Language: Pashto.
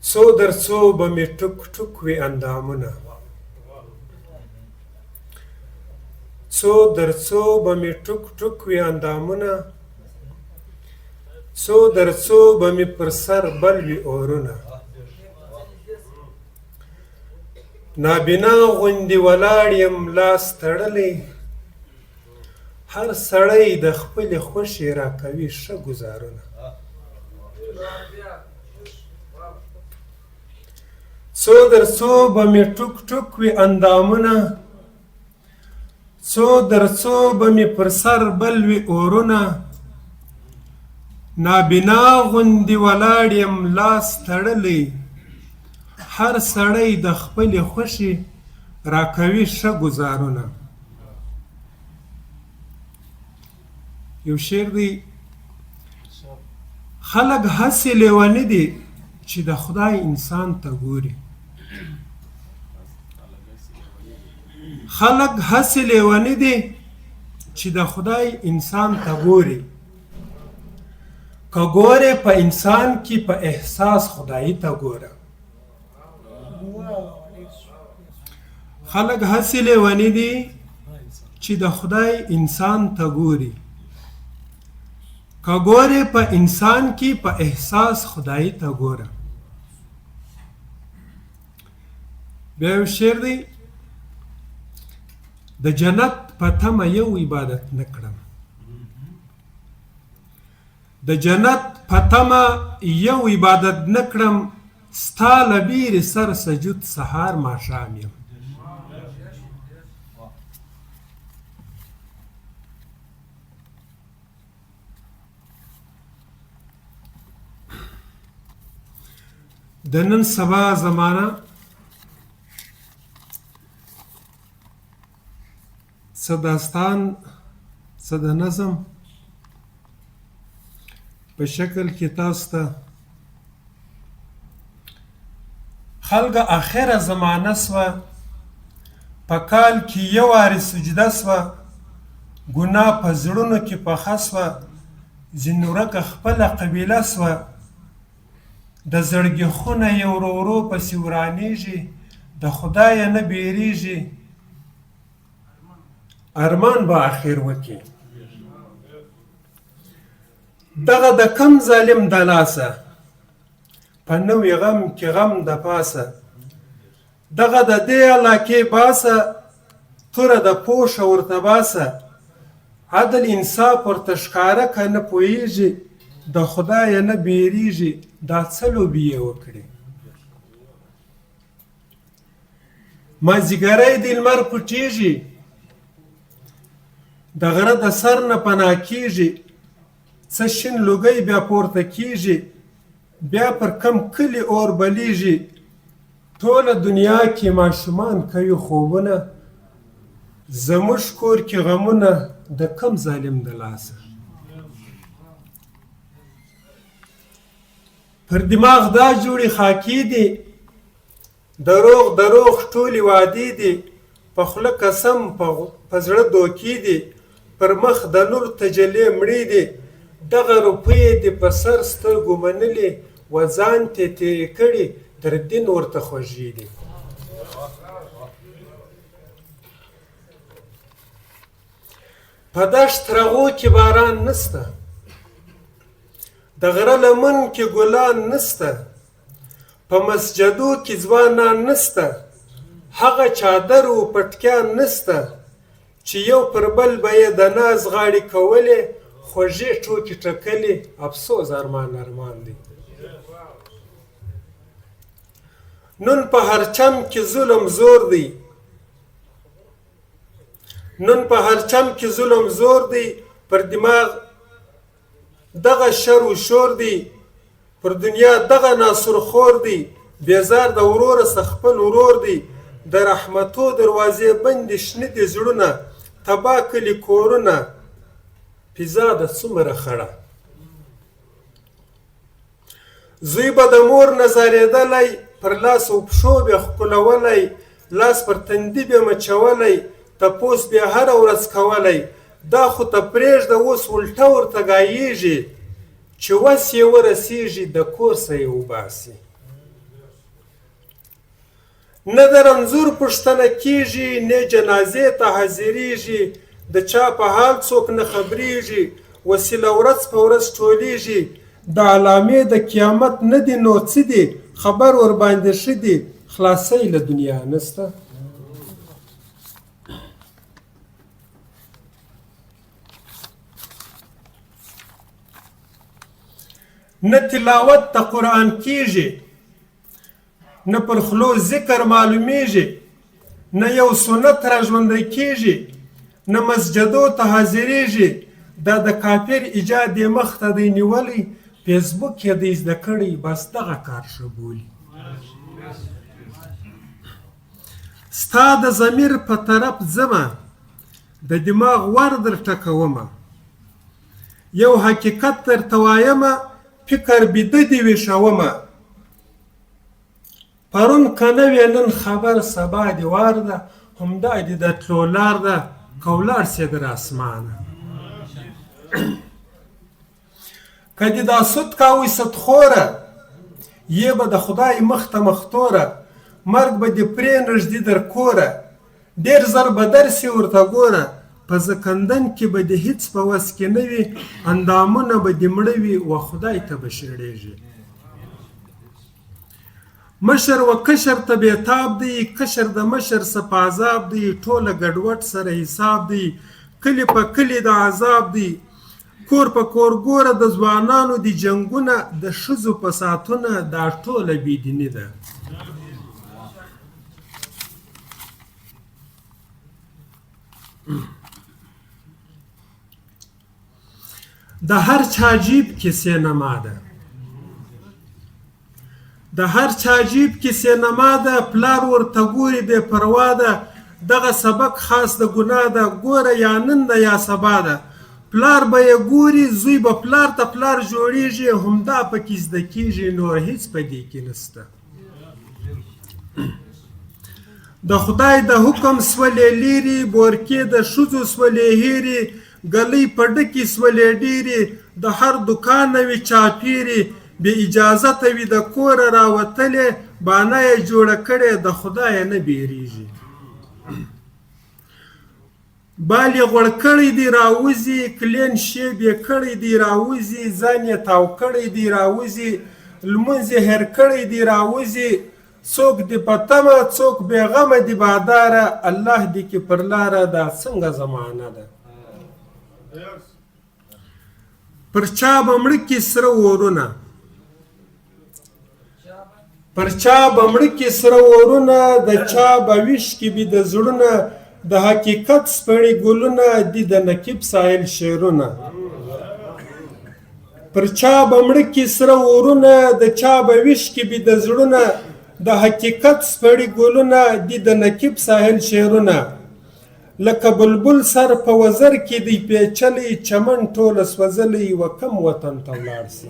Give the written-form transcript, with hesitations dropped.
څو در څو به مې ټوک ټوک وي اندامونه څو در څو به مې ټوک ټوک وي اندامونه څو در څو به مې پر سر بل وي اورونه نابینا غوندې ولاړ یم لاس تړلی هر سړی د خپلې خوښې راکوي ښه ګزارونه څو در څو به مې ټوک ټوک وي اندامونه څو در څو به مې پر سر بل وي اورونه نابینا غوندې ولاړ یم لاس تړلی هر سړی د خپلې خوښې راکوي ښه ګزارونه یو شعر دی خلک هسې لیوني دي چې د خدای انسان ته ګوري خلک هسې لیوني دي چې د خدای انسان ته ګوري که ګورې په انسان کې په احساس خدایي ته ګوره خلک هسې لیوني دي چې د خدای انسان ته ګوري که ګورې په انسان کې په احساس خدایي ته ګوره بیا یو شعر دی د جنت په تمه یو عبادت نه کړم د جنت په تمه یو عبادت نه کړم ستا له بیرې سر سجود سهار ماښام یم د نن سبا زمانه څه داستان څه د نظم په شکل کې تاسو ته خلکه اخره زمانه سوه په کال کې یو وارې سجده سوه ګناه په زړونو کې پخه سوه ځینې ورکه خپله قبیله سوه د زړګي خونه یې ورو ورو پسې ورانېږي د خدایه نه بیریږي ارمان به اخر وکړي دغه د کم ظالم د لاسه په نوي غم کې غم د پاسه دغه د دې علاقې باسه توره د پوشه ورته باسه عدل انصاف ورته ښکاره که نه پوهېږي د خدایه نه بیریږي دا څه لوبې یې وکړې مازدیګری د لمر پټېږي د غره د سر نه پناه کېږي څه شین لوګی بیا پورته کېږي بیا پر کم کلي اور بلیږي ټوله دنیا کې ماشومان کوي خوبونه زموږ کور کې غمونه د کم ظالم د لاسه پر دماغ دا جوړې خاکې دي دروغ دروغ ټولې وعدې دي په خوله قسم په زړه دوکې دي پر مخ د نور تجلې مړې دي دغه روپۍ دې په سر سترګو منلې و ځان ته تېرې کړي تر دین ورته خوږې دي په دشت رغو کې باران نسته د غره لمن کې ګلان نسته په مسجدو کې ځوانان نسته هغه چادر و پټکیان نسته چې یو پر بل به یې د ناز غاړې کولې خوږې ټوکې ټکلې افسوس ارمان ارمان دی نن په هر چم کې ظلم زور دی نن په هر چم کې ظلم زور دی پر دماغ دغه شر و شور دی پر دنیا دغه ناصر خور دی بیزار د وروره څخه خپل ورور دی د رحمتو دروازې بندې شنه دي زړونه تباه کړي کورونه پیزا د څومره خړه زوی به د مور نظارېدلی پر لاس او پښو به ښکلولی لاس پر تندي به مچولی تپوس به هره ورځ کولی دا خو ته پرېږده اوس الټه ورته ګایېږي چې وس یې ورسېږي د کور څه یې وباسي نه د رنځور پوښتنه کېږي نه جنازې ته حاضرېږي د چا په حال څوک نه خبرېږي وسیله ورځ په ورځ ټولېږي د علامې د قیامت نه دي نو څه دي خبر ورباندې ښه دي خلاصۍ له دنیا نسته نه تلاوت د قرآن کېږي نه پر خلو ذکر معلومیږي نه یو سنت را ژوندی کېږي نه مسجدو ته حاضرېږي دا د کافر ایجاد یې مخ ته دی نیولی فیسبوک یې دی زده کړی بس دغه کار ښه بولي ستا د ضمیر په طرف ځمه د دماغ ور در ټکومه یو حقیقت درته وایمه فکر بیده دې ویښومه پرون که نه وې نن خبر سبا دې وار ده همدا دې د تلو لار ده که ولاړ سې در اسمانه که دې دا سود کاوی سدخوره یې به د خدای مخ ته مختوره مرګ به دې پرې نږدې در کوره ډېر زر به درسې ورته ګوره په زکندن کې به دې هیڅ په وس کې نه وي اندامونه به دې مړه وي و خدای ته به شړېږي مشر و کشر ته بېتاب دی کشر د مشر څه په عذاب دی ټوله ګډوډ سره حساب دی کلي په کلي د عذاب دی کور په کور ګوره د ځوانانو دي جنګونه د ښځو په ساعتونه دا ټوله بېدیني ده د هر چا جیب کې سینما ده د هر چا جیب کې سینما ده پلار ورته ګوري بې پروا ده دغه سبق خاص د ګناه ده ګوره یا نن ده یا سبا ده پلار به یې ګوري زوی به پلار ته پلار جوړیږي همدا پکې زده کېږي نور هیڅ په دې کې نسته د خدای د حکم سولې لیري بورکې د ښځو سولې هیري ګلۍ په ډکې سولې ډېرې د هر دوکان وي چاپېرې بې اجازته وي د کوره راوتلې بانه یې جوړه کړې د خدایه نه بیریږي بال یې غوړ کړی دی راوځي کلین شیب یې کړی دی راوځي ځان یې تاو کړی دی راوځي لمونځ یې هېر کړی دی راوځي څوک دې په تمه څوک بېغمه دي باداره الله دې کې پر لاره دا څنګه زمانه ده پر چا به مړه کې سره ورونه پر چا به مړه کې سره ورونه د چا به ویش کې بي د زړونه د حقیقت سپړې ګلونه دي د نقیب ساحل شعرونه پر چا به مړه کې سره ورونه د چا به ویش کې بي د زړونه د حقیقت سپړې ګلونه دي د نقیب ساحل شعرونه لکه بلبل سر په وزر کې دی پیچلی چمن ټوله سوځلی و کم وطن ته ولاړ سي